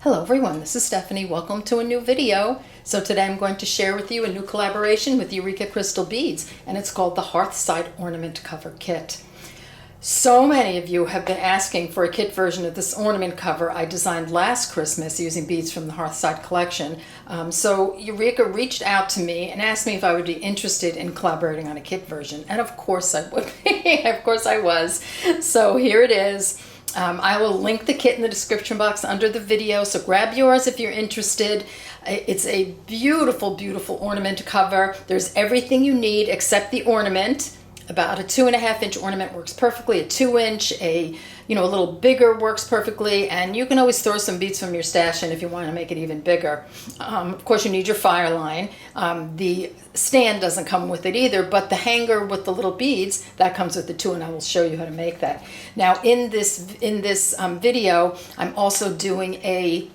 Hello everyone, this is Stephanie. Welcome to a new video. So today I'm going to share with you a new collaboration with Eureka Crystal Beads, and it's called the Hearthside Ornament Cover Kit. So many of you have been asking for a kit version of this ornament cover I designed last Christmas using beads from the Hearthside collection. So Eureka reached out to me and asked me if I would be interested in collaborating on a kit version, and of course I would be. Of course I was. So here it is. I will link the kit in the description box under the video, so grab yours if you're interested. It's a beautiful, beautiful ornament cover. There's everything you need except the ornament. About a 2.5-inch ornament works perfectly. A 2-inch, a little bigger works perfectly, and you can always throw some beads from your stash in if you want to make it even bigger. Of course, you need your fire line. The stand doesn't come with it either, but the hanger with the little beads, that comes with it too, and I will show you how to make that. Now, in this video, I'm also doing a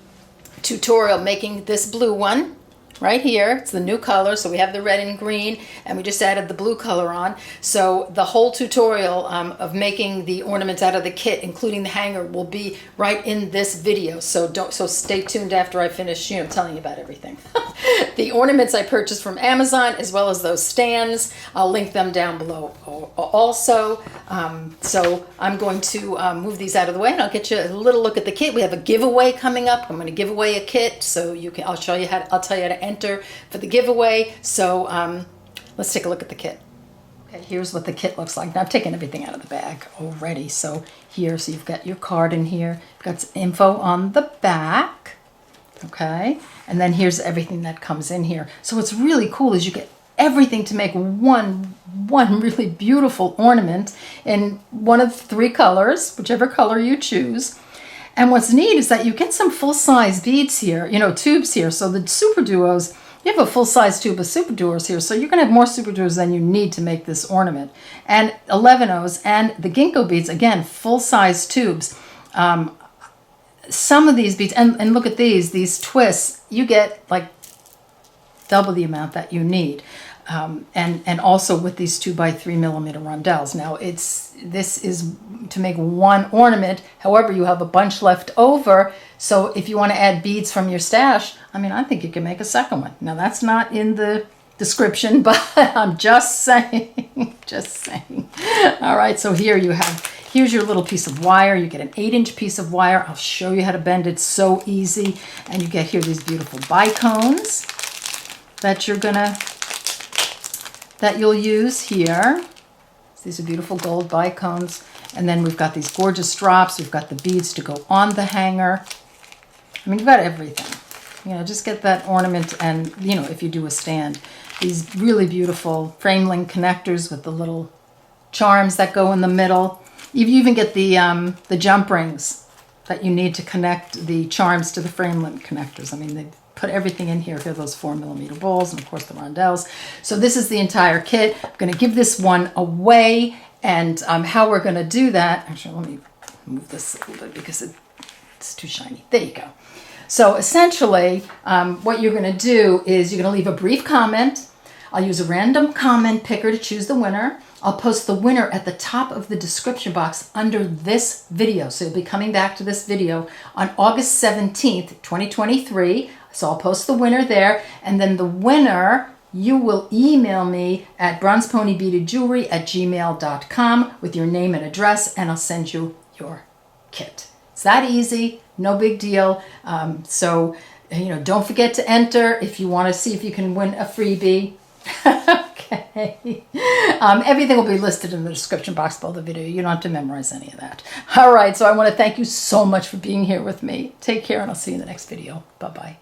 tutorial making this blue one. Right here, it's the new color, so we have the red and green, and we just added the blue color on. So the whole tutorial of making the ornaments out of the kit, including the hanger, will be right in this video. So stay tuned after I finish, telling you about everything. The ornaments I purchased from Amazon, as well as those stands, I'll link them down below also. So I'm going to move these out of the way, and I'll get you a little look at the kit. We have a giveaway coming up. I'm going to give away a kit, so I'll tell you how to enter for the giveaway. So let's take a look at the kit. Okay, here's what the kit looks like. Now I've taken everything out of the bag already. So you've got your card in here. You've got some info on the back. Okay, and then here's everything that comes in here. So what's really cool is you get everything to make one really beautiful ornament in one of 3 colors, whichever color you choose. And what's neat is that you get some full-size beads here, tubes here. So the super duos, you have a full-size tube of super duos here. So you're going to have more super duos than you need to make this ornament. And 11-Os and the Ginko beads, again, full-size tubes. Some of these beads, and look at these twists, you get like double the amount that you need. And also with these 2x3mm Rondelles. Now this is to make one ornament. However, you have a bunch left over. So if you want to add beads from your stash, I think you can make a second one. Now that's not in the description, but I'm just saying, All right, so here's your little piece of wire. You get an 8-inch piece of wire. I'll show you how to bend it. So easy. And you get here these beautiful bicones that you'll use here. These are beautiful gold bicones. And then we've got these gorgeous drops. We've got the beads to go on the hanger. You've got everything. Just get that ornament, and, if you do a stand, these really beautiful frame link connectors with the little charms that go in the middle. You even get the jump rings that you need to connect the charms to the frame link connectors. They put everything in here. Here are those 4mm balls, and of course the Rondelles. So this is the entire kit. I'm going to give this one away, and how we're going to do that. Actually, let me move this a little bit because it's too shiny. There you go. So essentially, what you're going to do is you're going to leave a brief comment. I'll use a random comment picker to choose the winner. I'll post the winner at the top of the description box under this video. So you'll be coming back to this video on August 17th, 2023. So I'll post the winner there, and then the winner, you will email me at bronzeponybeadedjewelry@gmail.com with your name and address, and I'll send you your kit. It's that easy, no big deal. So don't forget to enter if you want to see if you can win a freebie. Okay. Everything will be listed in the description box below the video. You don't have to memorize any of that. All right, so I want to thank you so much for being here with me. Take care, and I'll see you in the next video. Bye-bye.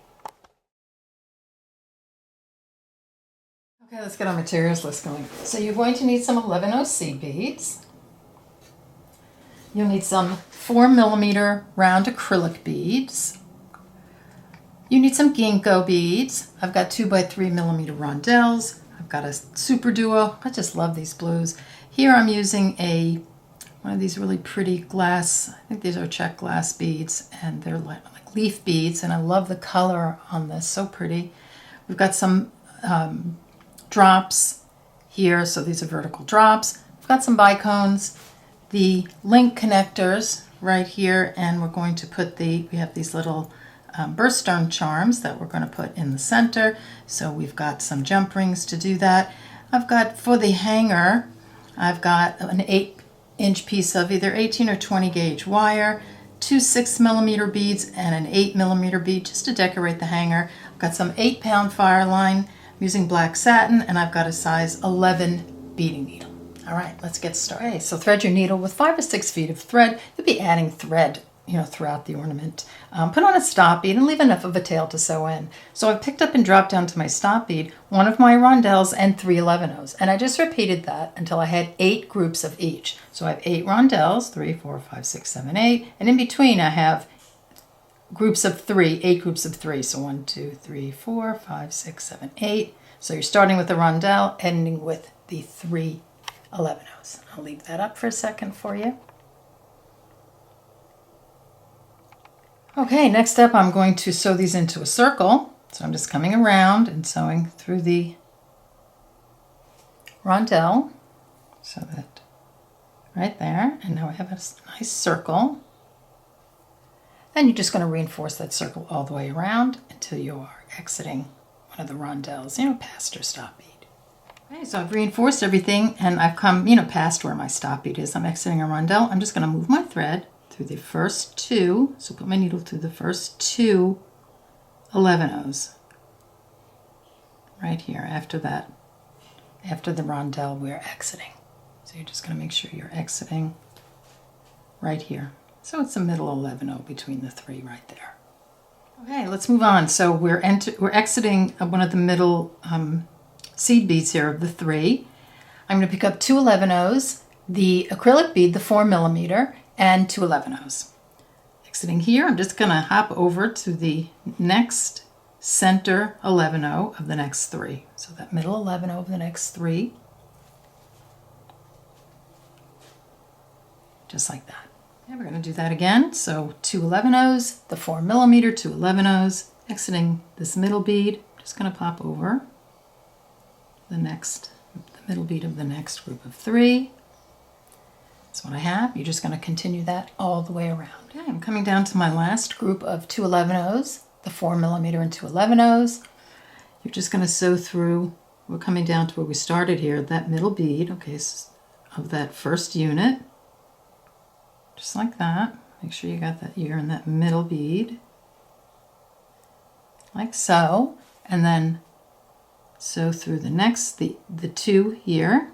Okay, let's get our materials list going. So you're going to need some 11-O seed beads. You'll need some 4mm round acrylic beads. You need some Ginko beads. I've got 2x3mm Rondelles. I've got a super duo. I just love these blues. Here I'm using one of these really pretty glass, I think these are check glass beads, and they're like leaf beads, and I love the color on this, so pretty. We've got some drops here, so these are vertical drops. We've got some bicones, the link connectors right here, and we're going to put we have these little birthstone charms that we're going to put in the center. So we've got some jump rings to do that. I've got, for the hanger, I've got an 8-inch piece of either 18 or 20 gauge wire, 2 6mm beads, and an 8mm bead just to decorate the hanger. I've got some 8-pound fire line. I'm using black satin, and I've got a size 11 beading needle. All right, let's get started. Okay, so thread your needle with 5 or 6 feet of thread. You'll be adding thread, throughout the ornament. Put on a stop bead and leave enough of a tail to sew in. So I've picked up and dropped down to my stop bead one of my rondelles and 3 11-ohs, and I just repeated that until I had 8 groups of each. So I have 8 rondelles, 3, 4, 5, 6, 7, 8, and in between I have groups of 3, 8 groups of 3. So 1, 2, 3, 4, 5, 6, 7, 8. So you're starting with a rondelle, ending with the 3 11-ohs. I'll leave that up for a second for you. Okay, next up I'm going to sew these into a circle. So I'm just coming around and sewing through the rondelle, so that right there, and now I have a nice circle. Then you're just going to reinforce that circle all the way around until you are exiting one of the rondelles, past your stop bead. Okay, so I've reinforced everything and I've come, past where my stop bead is. I'm exiting a rondelle. I'm just going to move my thread through the first 2, so put my needle through the first 2 11-ohs right here. After that, after the rondelle, we're exiting. So you're just going to make sure you're exiting right here. So it's a middle 11-oh between the 3 right there. Okay, let's move on. So we're exiting one of the middle seed beads here of the 3. I'm going to pick up 2 11-ohs, the acrylic bead, the 4mm, and 2 11-ohs. Exiting here, I'm just going to hop over to the next center 11-oh of the next 3. So that middle 11-oh of the next 3. Just like that. And we're going to do that again. So 2 11-ohs, the 4mm, 2 11-ohs, exiting this middle bead. Just going to pop over the middle bead of the next group of 3. That's what I have. You're just going to continue that all the way around. Okay, I'm coming down to my last group of 2 11-ohs, the 4mm and 2 11-ohs. You're just going to sew through, we're coming down to where we started here, that middle bead, okay, of that first unit. Just like that. Make sure you got that, you're in that middle bead. Like so. And then sew through the next, the 2 here.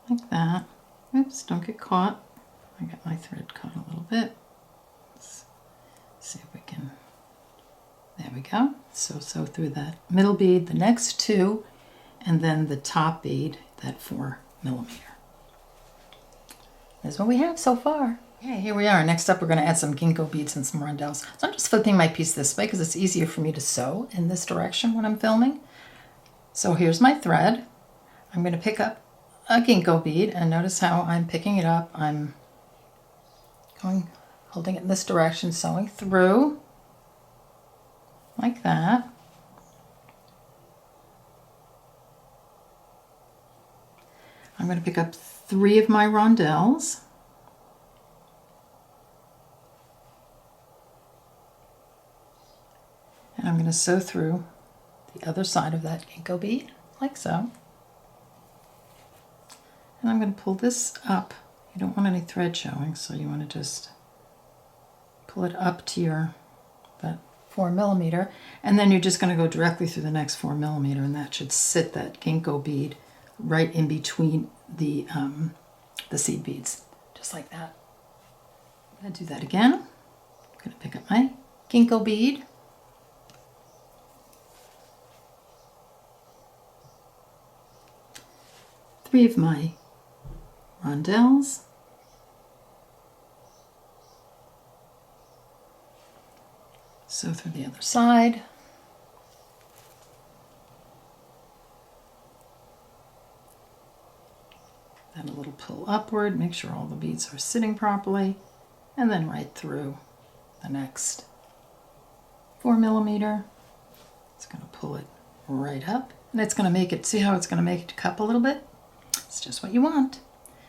Like that. Oops, don't get caught. I got my thread caught a little bit. Let's see if we can, there we go. So sew through that middle bead, the next 2, and then the top bead, that 4mm. That's what we have so far. Okay, here we are. Next up, we're going to add some Ginko beads and some rondelles. So I'm just flipping my piece this way because it's easier for me to sew in this direction when I'm filming. So here's my thread. I'm going to pick up a Ginko bead, and notice how I'm picking it up. I'm holding it in this direction, sewing through like that. I'm going to pick up 3 of my rondelles. And I'm going to sew through the other side of that Ginko bead, like so. And I'm going to pull this up. You don't want any thread showing, so you want to just pull it up to that 4mm, and then you're just going to go directly through the next 4mm, and that should sit that Ginko bead right in between the seed beads, just like that. I'm going to do that again. I'm going to pick up my Ginko bead. Three of my rondelles. Sew through the other side. Then a little pull upward, make sure all the beads are sitting properly, and then right through the next 4mm. It's going to pull it right up, and it's going to make it, see how it's going to make it cup a little bit? It's just what you want.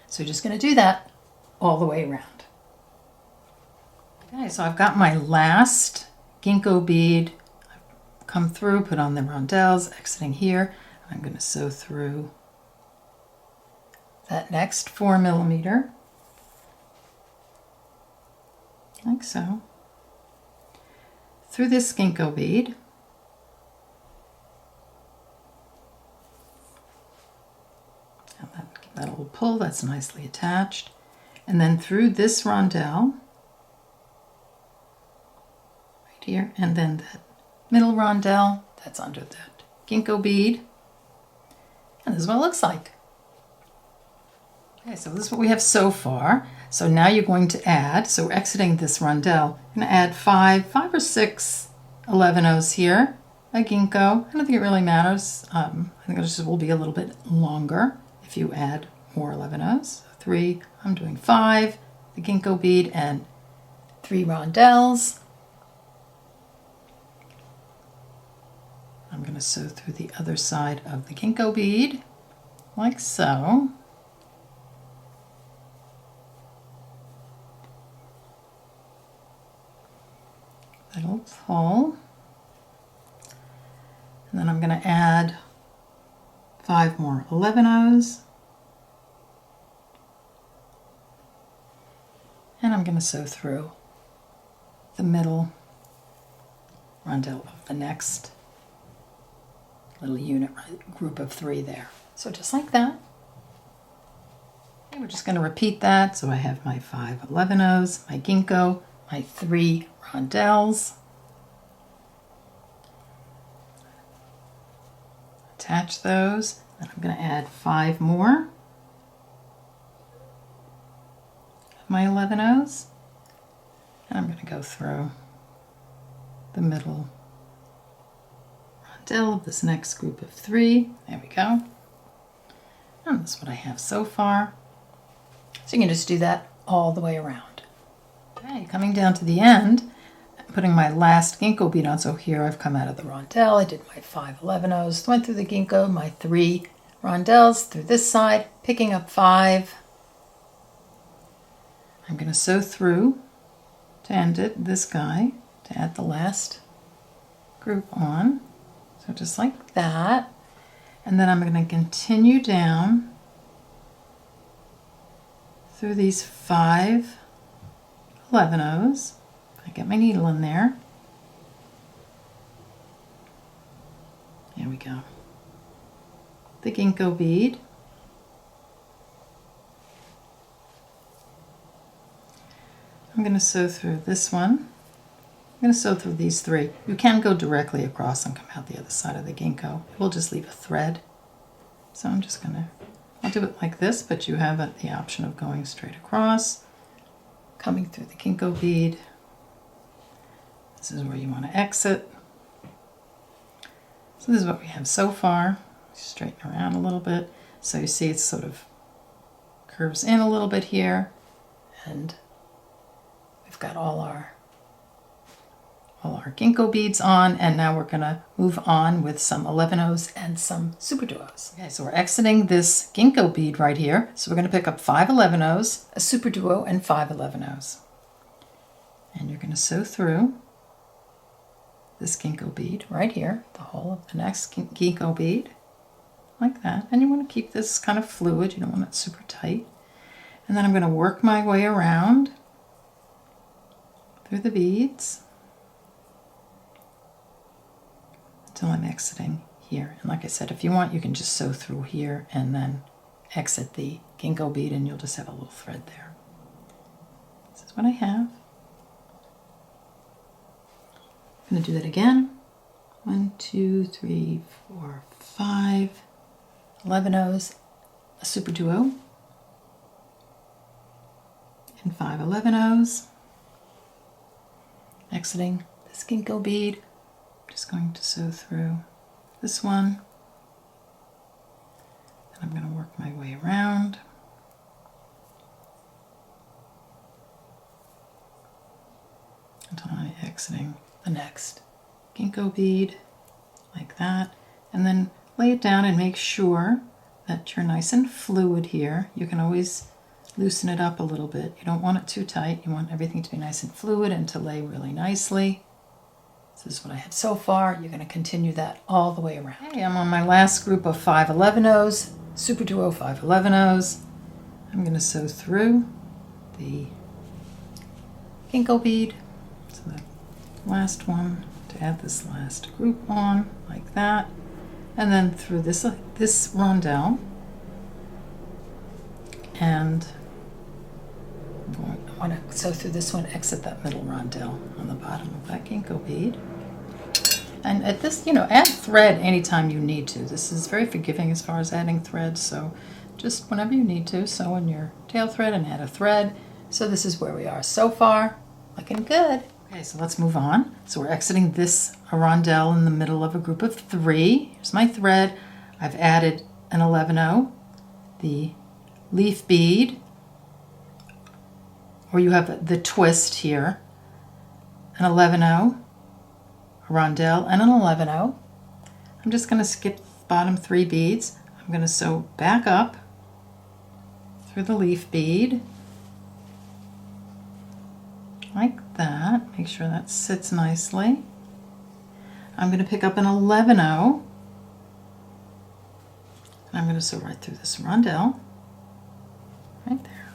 So you're just going to do that all the way around. Okay, so I've got my last Ginko bead. I've come through, put on the rondelles, exiting here. I'm going to sew through that next 4mm, like so, through this Ginko bead. Give that a little pull, that's nicely attached. And then through this rondelle, right here, and then that middle rondelle, that's under that Ginko bead. And this is what it looks like. Okay, so this is what we have so far. So now you're going to add, so we're exiting this rondelle, I'm going to add five or six 11-ohs here, a Ginko. I don't think it really matters. I think it just will be a little bit longer if you add more 11-ohs. 3, I'm doing 5, the Ginko bead, and 3 rondelles. I'm going to sew through the other side of the Ginko bead, like so. Little pull. And then I'm going to add 5 more 11-ohs. And I'm going to sew through the middle rondelle of the next little unit group of 3 there. So just like that. And we're just going to repeat that. So I have my 5 11-ohs, my Ginko, my 3 rondelles. Attach those. Then I'm going to add 5 more of my 11-ohs. And I'm going to go through the middle rondelle of this next group of 3. There we go. And that's what I have so far. So you can just do that all the way around. Okay, coming down to the end, putting my last Ginko bead on. So here I've come out of the rondelle. I did my 5 11-ohs, went through the Ginko, my 3 rondelles through this side, picking up 5. I'm going to sew through to end it, this guy, to add the last group on. So just like that. And then I'm going to continue down through these 5 11-ohs. I get my needle in there. There we go. The Ginko bead. I'm going to sew through this one. I'm going to sew through these 3. You can go directly across and come out the other side of the Ginko. It will just leave a thread. So I'm just going to, I'll do it like this, but you have the option of going straight across, coming through the Ginko bead. This is where you want to exit. So this is what we have so far. Straighten around a little bit. So you see it sort of curves in a little bit here, and we've got all our Ginko beads on, and now we're going to move on with some 11-ohs and some super duos. Okay, so we're exiting this Ginko bead right here. So we're going to pick up 5 11-ohs, a super duo, and 5 11-ohs. And you're going to sew through this Ginko bead right here, the whole of the next Ginko bead, like that. And you want to keep this kind of fluid, you don't want it super tight. And then I'm going to work my way around through the beads until I'm exiting here. And like I said, if you want, you can just sew through here and then exit the Ginko bead, and you'll just have a little thread there. This is what I have. I'm going to do that again. 1, 2, 3, 4, 5 11-ohs, a super duo, and 5 11-ohs. Exiting this Ginko bead, I'm just going to sew through this one, and I'm going to work my way around until I'm exiting the next Ginko bead, like that, and then lay it down and make sure that you're nice and fluid here. You can always loosen it up a little bit. You don't want it too tight. You want everything to be nice and fluid and to lay really nicely. This is what I have so far. You're going to continue that all the way around. Okay, I'm on my last group of 511-ohs, Super Duo 511-ohs. I'm going to sew through the Ginko bead. So the last one to add this last group on, like that. And then through this rondelle. And I want to sew through this one, exit that middle rondelle on the bottom of that Ginko bead. And at this, add thread anytime you need to. This is very forgiving as far as adding thread, so just whenever you need to, sew in your tail thread and add a thread. So this is where we are so far. Looking good. Okay, so let's move on. So we're exiting this rondelle in the middle of a group of 3. Here's my thread. I've added an 11-oh, the leaf bead, or you have the twist here, an 11-oh, a rondelle, and an 11-oh. I'm just going to skip the bottom 3 beads. I'm going to sew back up through the leaf bead, like that. Make sure that sits nicely. I'm going to pick up an 11-oh, and I'm going to sew right through this rondelle, right there.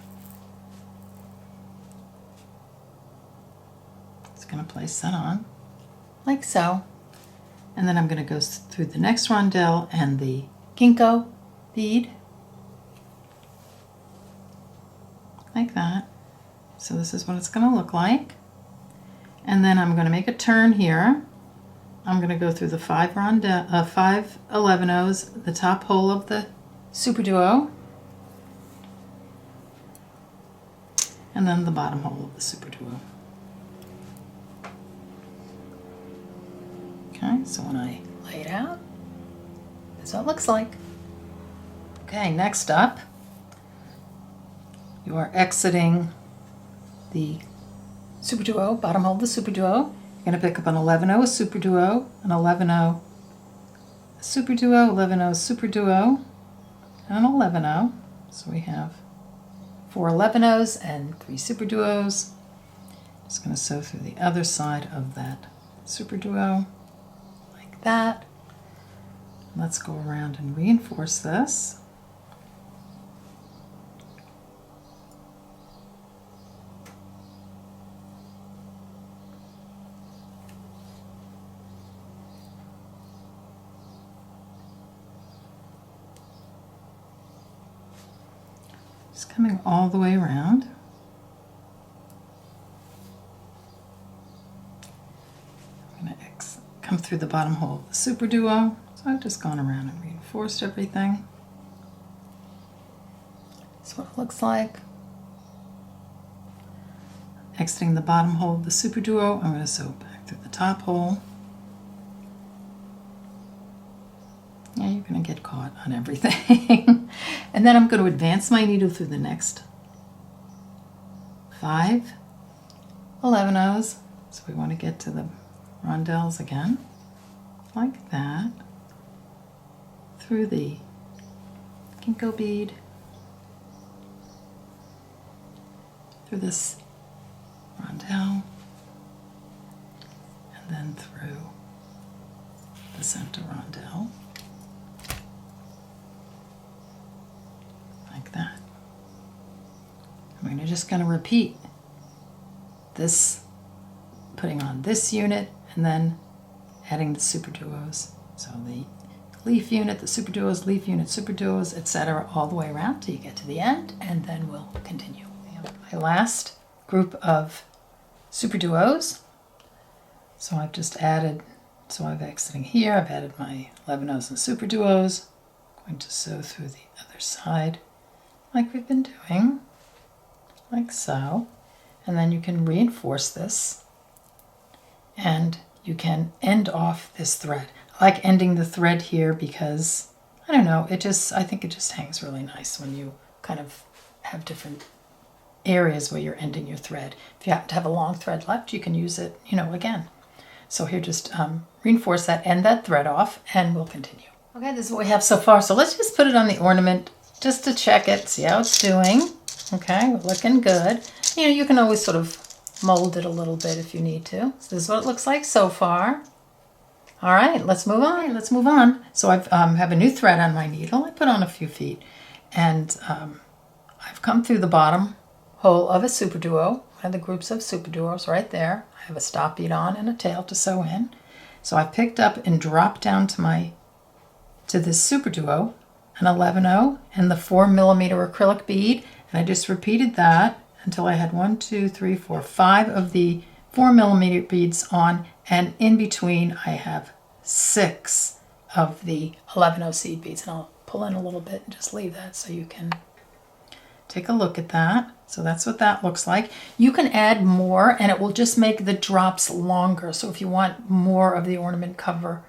Just going to place that on, like so. And then I'm going to go through the next rondelle and the Ginko bead, like that. So this is what it's going to look like. And then I'm going to make a turn here. I'm going to go through the 5 11-ohs, the top hole of the Super Duo, and then the bottom hole of the Super Duo. Okay, so when I lay it out, that's what it looks like. Okay, next up, you are exiting the Super Duo, bottom hole of the Super Duo. You're going to pick up an 11-oh, a Super Duo, an 11-oh, a Super Duo, 11-oh, Super Duo, and an 11-oh. So we have 4 11-ohs and 3 Super Duos. Just going to sew through the other side of that Super Duo, like that. Let's go around and reinforce this. Just coming all the way around. I'm going to come through the bottom hole of the Super Duo. So I've just gone around and reinforced everything. That's what it looks like. Exiting the bottom hole of the Super Duo, I'm going to sew back through the top hole. Yeah, you're going to get caught on everything. And then I'm going to advance my needle through the next 5 11-ohs. So we want to get to the rondelles again, like that, through the Ginko bead, through this rondelle, and then through the center rondelle. Like that. We're just going to repeat this, putting on this unit and then adding the Super Duos. So the leaf unit, the Super Duos, leaf unit, Super Duos, etc. all the way around till you get to the end, and then we'll continue. My last group of Super Duos. So I've just added, so I'm exiting here, I've added my 11-ohs and Super Duos. I'm going to sew through the other side like we've been doing, like so. And then you can reinforce this and you can end off this thread. I like ending the thread here because, I don't know, I think it just hangs really nice when you kind of have different areas where you're ending your thread. If you happen to have a long thread left, you can use it, again. So here, just reinforce that, end that thread off, and we'll continue. Okay, this is what we have so far. So let's just put it on the ornament just to check it, see how it's doing. Okay, we're looking good. You know, you can always sort of mold it a little bit if you need to. So this is what it looks like so far. All right, let's move on. Let's move on. So I have a new thread on my needle. I put on a few feet, and I've come through the bottom hole of a super duo, one of the groups of super duos right there. I have a stop bead on and a tail to sew in. So I picked up and dropped down to this super duo an 11-0 and the 4mm acrylic bead, and I just repeated that until I had 1, 2, 3, 4, 5 of the 4mm beads on, and in between I have 6 of the 11-0 seed beads. And I'll pull in a little bit and just leave that so you can take a look at that. So that's what that looks like. You can add more and it will just make the drops longer. So if you want more of the ornament cover,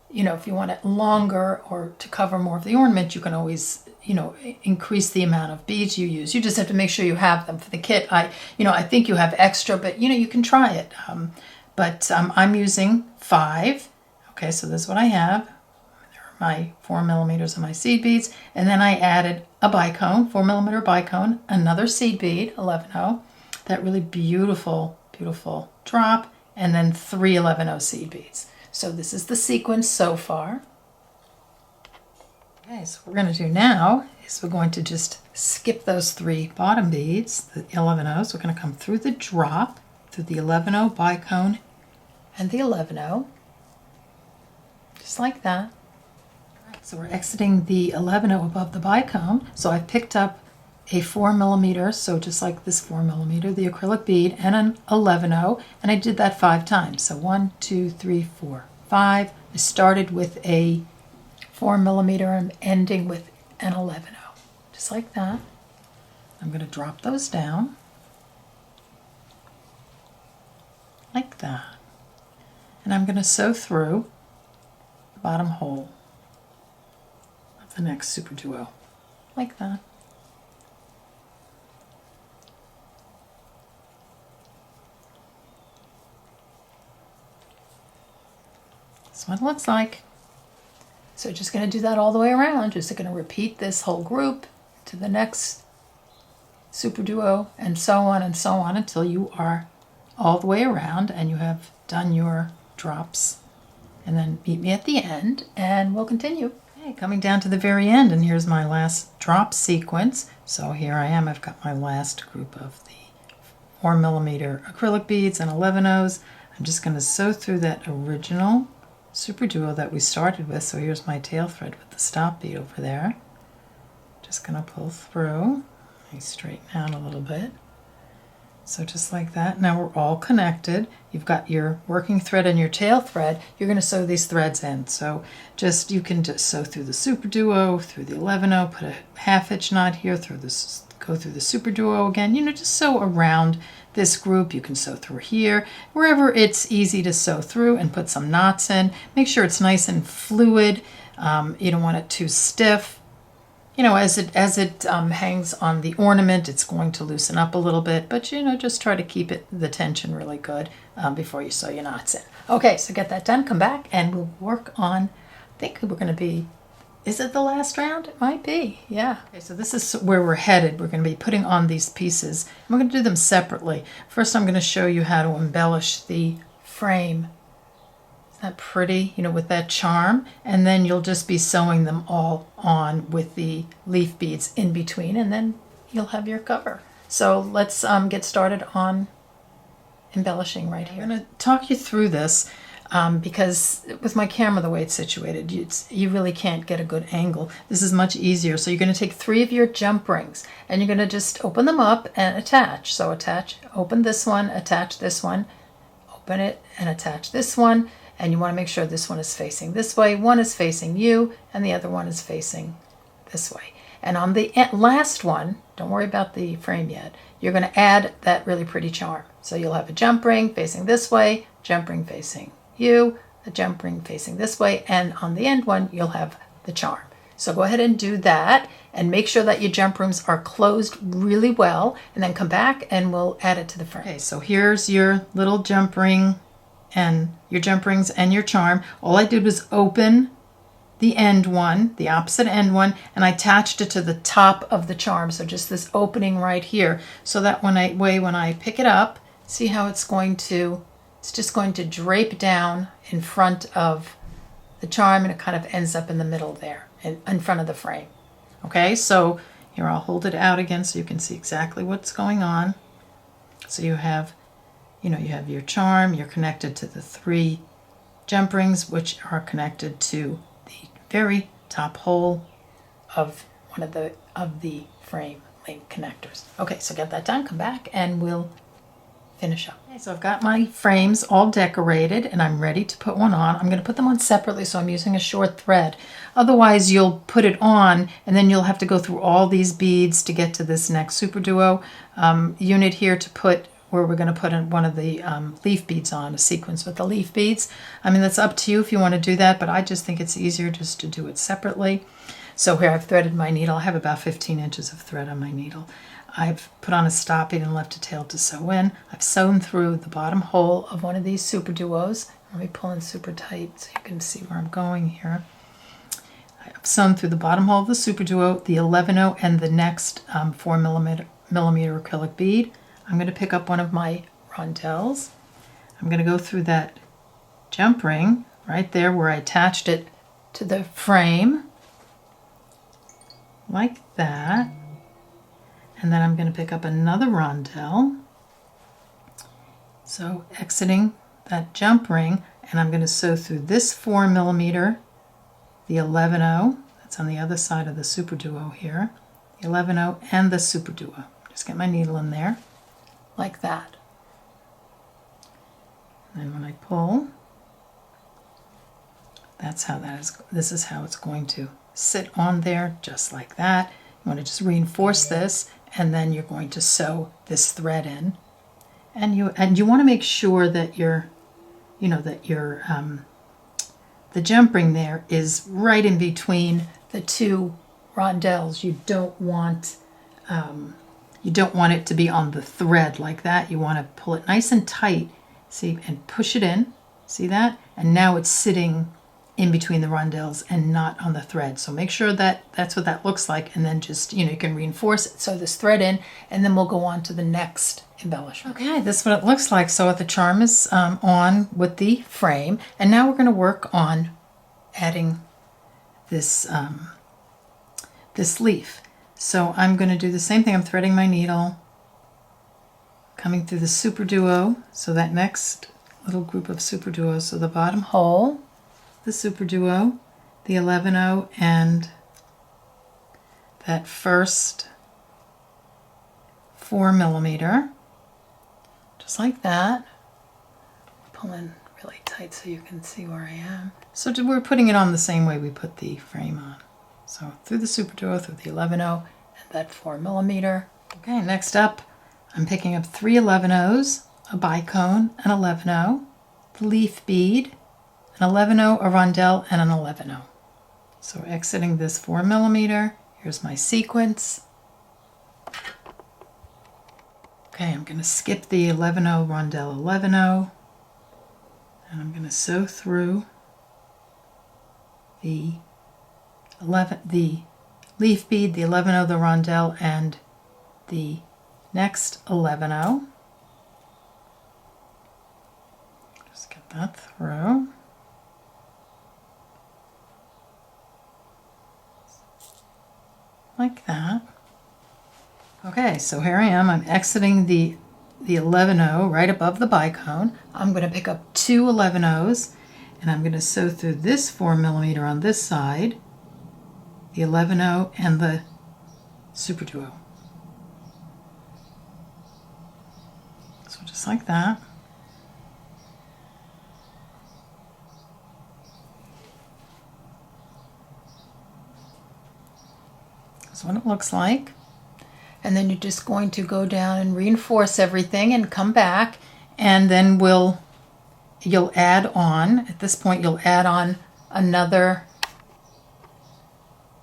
you know, if you want it longer or to cover more of the ornament, you can always, you know, increase the amount of beads you use. You just have to make sure you have them for the kit. I think you have extra, but you know, you can try it. I'm using 5. Okay, so this is what I have. There are my 4mm of my seed beads, and then I added a bicone, 4mm bicone, another seed bead, 11-0, that really beautiful, beautiful drop, and then 3 11-0 seed beads. So this is the sequence so far. Okay, so what we're going to do now is we're going to just skip those 3 bottom beads, the 11-0s. We're going to come through the drop, through the 11-0 bicone and the 11-0, just like that. So we're exiting the 11-0 above the bicone. So I picked up a 4mm, so just like this 4mm, the acrylic bead, and an 11-0, and I did that 5 times. So 1, 2, 3, 4, 5. I started with a 4mm and ending with an 11-0, just like that. I'm going to drop those down like that, and I'm going to sew through the bottom hole of the next super duo like that. That's what it looks like. So just going to do that all the way around. Just going to repeat this whole group to the next super duo and so on until you are all the way around and you have done your drops. And then meet me at the end and we'll continue. Okay, coming down to the very end, and here's my last drop sequence. So here I am. I've got my last group of the 4mm acrylic beads and 11-0s. I'm just going to sew through that original super duo that we started with. So here's my tail thread with the stop bead over there. Just going to pull through. Let me straighten out a little bit. So just like that. Now we're all connected. You've got your working thread and your tail thread. You're going to sew these threads in. So you can just sew through the super duo, through the 11-0, put a half-hitch knot here, go through the super duo again. You know, just sew around this group. You can sew through here, wherever it's easy to sew through, and put some knots in. Make sure it's nice and fluid. You don't want it too stiff. You know, as it hangs on the ornament, it's going to loosen up a little bit, but you know, just try to keep the tension really good before you sew your knots in. Okay, so get that done, come back, and we'll work on, I think we're going to be, is it the last round? It might be, yeah. Okay, so this is where we're headed. We're going to be putting on these pieces, and we're going to do them separately. First, I'm going to show you how to embellish the frame. Isn't that pretty, you know, with that charm? And then you'll just be sewing them all on with the leaf beads in between, and then you'll have your cover. So let's get started on embellishing right here. I'm going to talk you through this because with my camera, the way it's situated, you really can't get a good angle. This is much easier. So you're going to take 3 of your jump rings, and you're going to just open them up and attach. So open this one, attach this one, open it and attach this one. And you want to make sure this one is facing this way, one is facing you, and the other one is facing this way. And on the last one, don't worry about the frame yet, you're going to add that really pretty charm. So you'll have a jump ring facing this way, jump ring facing you, a jump ring facing this way, and on the end one, you'll have the charm. So go ahead and do that, and make sure that your jump rings are closed really well, and then come back and we'll add it to the frame. Okay, so here's your little jump ring and your jump rings and your charm. All I did was open the end one, the opposite end one, and I attached it to the top of the charm. So just this opening right here, so that when I pick it up, see how it's just going to drape down in front of the charm, and it kind of ends up in the middle there, in front of the frame. Okay, so here I'll hold it out again so you can see exactly what's going on. So you have your charm, you're connected to the 3 jump rings, which are connected to the very top hole of one of the frame link connectors. Okay, so get that done, come back, and we'll finish up. Okay, so I've got my frames all decorated, and I'm ready to put one on. I'm going to put them on separately, so I'm using a short thread. Otherwise, you'll put it on, and then you'll have to go through all these beads to get to this next Super Duo unit here to put where we're going to put in one of the leaf beads on, a sequence with the leaf beads. I mean, that's up to you if you want to do that, but I just think it's easier just to do it separately. So here I've threaded my needle. I have about 15 inches of thread on my needle. I've put on a stopping and left a tail to sew in. I've sewn through the bottom hole of one of these Super Duos. Let me pull in super tight so you can see where I'm going here. I've sewn through the bottom hole of the Super Duo, the 11-0, and the next 4 millimeter acrylic bead. I'm going to pick up one of my Rondelles. I'm going to go through that jump ring right there where I attached it to the frame, like that. And then I'm going to pick up another rondelle. So exiting that jump ring, and I'm going to sew through this 4 millimeter, the 11-0, that's on the other side of the Super Duo here, the 11-0 and the Super Duo. Just get my needle in there, like that. And then when I pull, that's how that is. This is how it's going to sit on there, just like that. You want to just reinforce this, and then you're going to sew this thread in, and you want to make sure that your the jump ring there is right in between the 2 rondelles. You don't want it to be on the thread like that. You want to pull it nice and tight, see, and push it in. See that? And now it's sitting in between the rondelles and not on the thread. So make sure that that's what that looks like, and then just, you can reinforce it, sew this thread in, and then we'll go on to the next embellishment. Okay, this is what it looks like. So the charm is on with the frame, and now we're going to work on adding this this leaf. So I'm going to do the same thing. I'm threading my needle, coming through the Super Duo, so that next little group of Super Duos, so the bottom hole, the Super Duo, the 11-0, and that first 4 millimeter, just like that. Pull in really tight so you can see where I am. So we're putting it on the same way we put the frame on. So through the Super Duo, through the 11-0, and that 4 millimeter. Okay, next up, I'm picking up 3 11-0s, a bicone, an 11-0, the leaf bead, an 11-0, a rondelle, and an 11-0. So exiting this 4 millimeter, here's my sequence. Okay, I'm going to skip the 11-0, rondelle, 11-0, and I'm going to sew through the leaf bead, the 11-0, the rondelle, and the next 11-0. Just get that through. Like that. Okay, so here I am. I'm exiting the 11-0 right above the bicone. I'm going to pick up 2 11-0s, and I'm going to sew through this 4 millimeter on this side, the 11-0, and the Super Duo. So just like that. That's what it looks like. And then you're just going to go down and reinforce everything and come back, and then you'll add on, at this point you'll add on another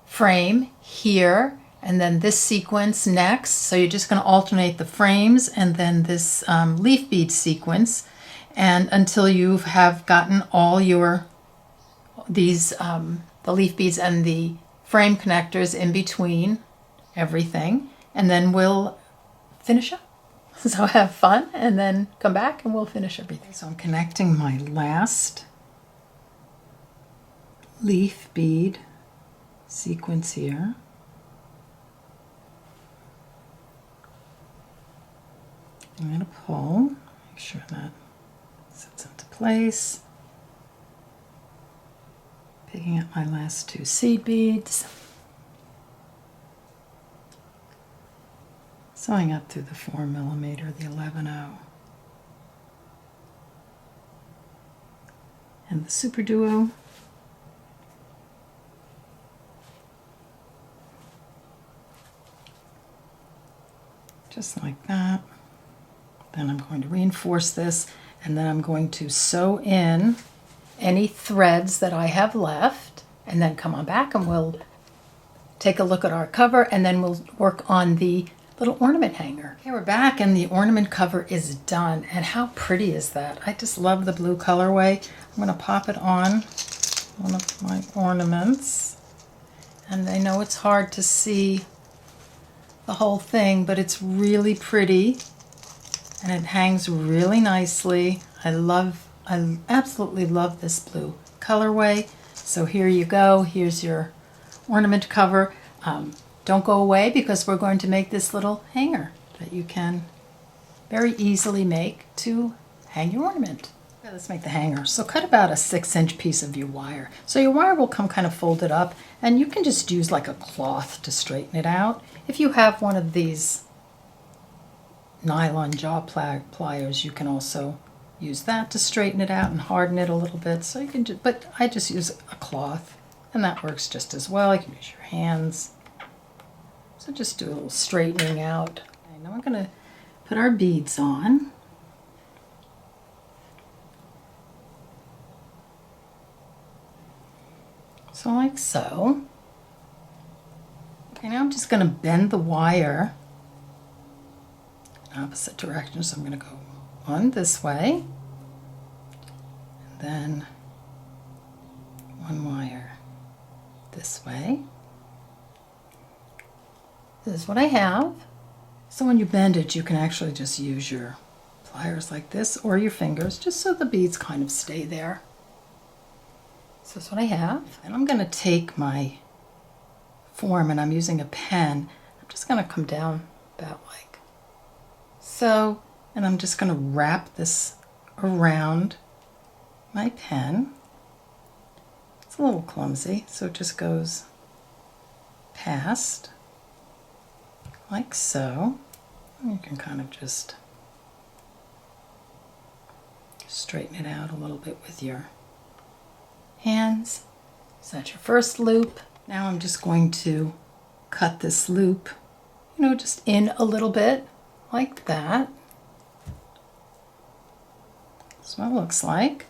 frame here, and then this sequence next. So you're just going to alternate the frames and then this leaf bead sequence, and until you have gotten all these the leaf beads and the frame connectors in between everything, and then we'll finish up. So have fun and then come back and we'll finish everything. So I'm connecting my last leaf bead sequence here. I'm going to pull, make sure that sits into place. Picking up my last 2 seed beads. Sewing up through the 4mm, the 11/0. And the Super Duo. Just like that. Then I'm going to reinforce this, and then I'm going to sew in any threads that I have left, and then come on back and we'll take a look at our cover, and then we'll work on the little ornament hanger. Okay, we're back and the ornament cover is done, and how pretty is that? I just love the blue colorway. I'm going to pop it on one of my ornaments, and I know it's hard to see the whole thing, but it's really pretty. And it hangs really nicely. I absolutely love this blue colorway. So here you go. Here's your ornament cover. Don't go away because we're going to make this little hanger that you can very easily make to hang your ornament. Okay, let's make the hanger. So cut about a 6-inch piece of your wire. So your wire will come kind of folded up, and you can just use like a cloth to straighten it out. If you have one of these nylon jaw pliers, you can also use that to straighten it out and harden it a little bit. So you can just, but I just use a cloth, and that works just as well. You can use your hands. So just do a little straightening out. Okay, now we're going to put our beads on. So like so. Okay, now I'm just going to bend the wire opposite direction. So I'm going to go one this way, and then one wire this way. This is what I have. So when you bend it, you can actually just use your pliers like this or your fingers, just so the beads kind of stay there. So that's what I have. And I'm going to take my form, and I'm using a pen. I'm just going to come down about like so, and I'm just going to wrap this around my pen. It's a little clumsy, so it just goes past like so. And you can kind of just straighten it out a little bit with your hands. So that's your first loop. Now I'm just going to cut this loop, just in a little bit. Like that. That's what it looks like.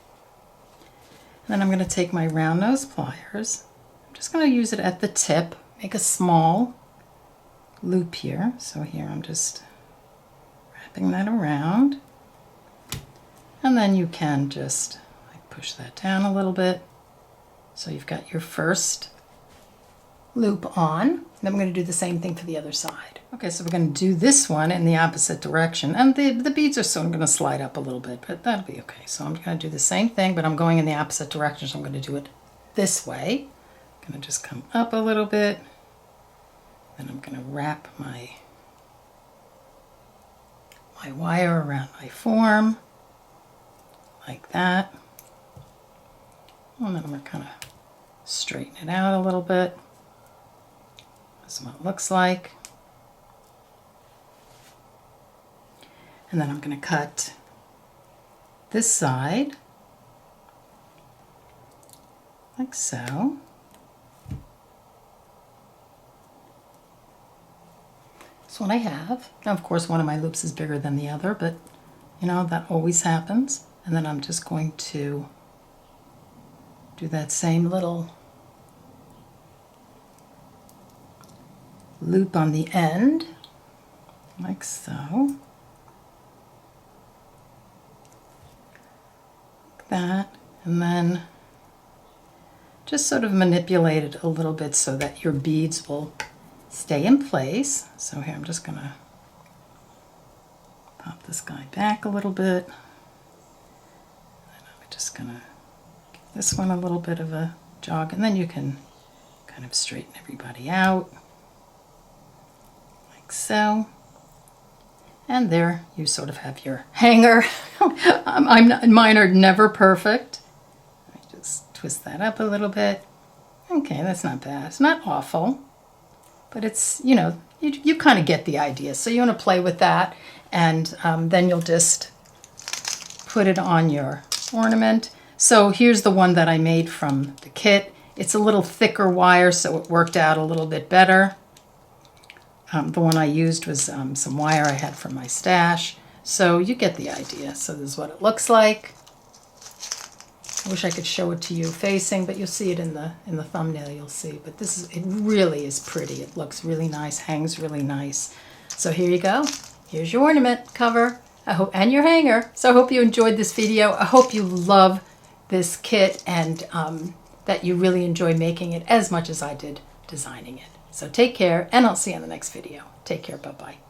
And then I'm going to take my round nose pliers. I'm just going to use it at the tip, make a small loop here. So here I'm just wrapping that around. And then you can just like push that down a little bit. So you've got your first loop on. Then we're going to do the same thing for the other side. Okay, so we're going to do this one in the opposite direction, and the beads are still going to slide up a little bit, but that'll be okay. So I'm going to do the same thing, but I'm going in the opposite direction, so I'm going to do it this way. I'm going to just come up a little bit, then I'm going to wrap my wire around my form, like that. And then I'm going to kind of straighten it out a little bit. That's what it looks like. And then I'm going to cut this side like so. That's what I have. Now, of course, one of my loops is bigger than the other, but that always happens. And then I'm just going to do that same little loop on the end, like so. Like that. And then just sort of manipulate it a little bit so that your beads will stay in place. So here I'm just going to pop this guy back a little bit. And I'm just going to give this one a little bit of a jog, and then you can kind of straighten everybody out like so. And there you sort of have your hanger. Mine are never perfect. Just twist that up a little bit. Okay, that's not bad. It's not awful, but it's, you know, you kind of get the idea. So you want to play with that, and then you'll just put it on your ornament. So here's the one that I made from the kit. It's a little thicker wire, so it worked out a little bit better. The one I used was some wire I had from my stash. So you get the idea. So this is what it looks like. I wish I could show it to you facing, but you'll see it in the thumbnail, you'll see. But it really is pretty. It looks really nice, hangs really nice. So here you go. Here's your ornament cover. And your hanger. So I hope you enjoyed this video. I hope you love this kit, and that you really enjoy making it as much as I did designing it. So take care, and I'll see you in the next video. Take care. Bye-bye.